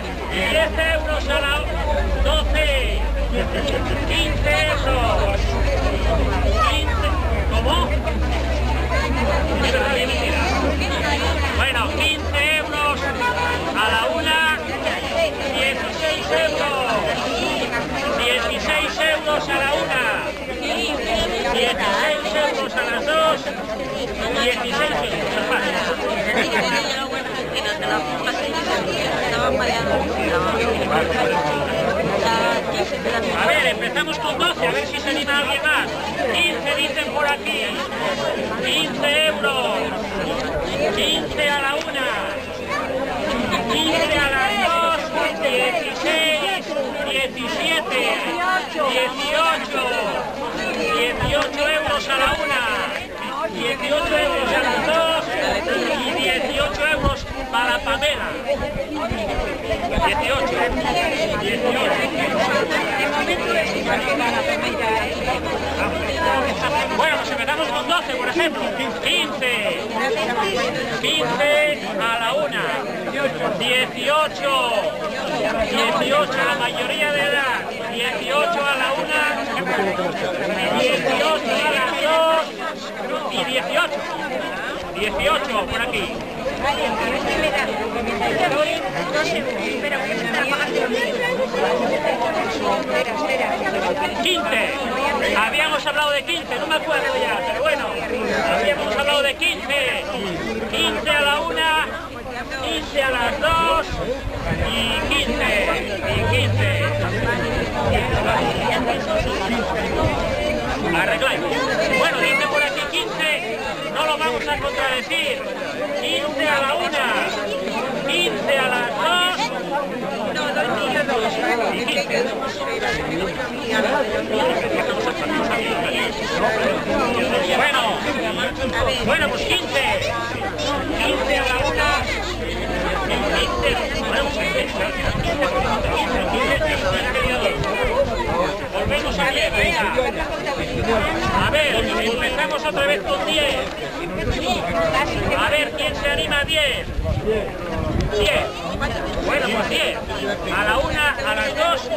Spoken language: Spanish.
ver, 10 euros a la 12, 15 euros, 15, ¿cómo? Bueno, 15 euros a la una, 16 euros, 16 euros a la una, 16 euros a las dos, 16 euros. A ver, empezamos con 12, a ver si se anima alguien más. 15 dicen por aquí. 15 euros. 15 a la una. 15 a las dos. 16. 17. 18. 18 euros a la una. 18 euros a las dos. Y 18 euros para Pamela. 18. 18. Bueno, pues empezamos con 12, por ejemplo. 15. 15 a la una. 18. 18 la mayoría de edad. 18 a la una. 18 a las dos. Y 18. 18 por aquí. 15. Habíamos hablado de 15, no me acuerdo ya, pero bueno. Habíamos hablado de 15. 15 a la una, 15 a las dos y 15. Y 15. Arregláis. Bueno, dice por aquí 15, no lo vamos a contradecir. 15 a la una, 15 a las dos. Y 15. Bueno, pues 15. 15 a la una. 15. Volvemos a 10, venga. A ver, empezamos otra vez con 10. A ver, ¿quién se anima a 10? 10. Bueno, pues 10. A la una, a las dos.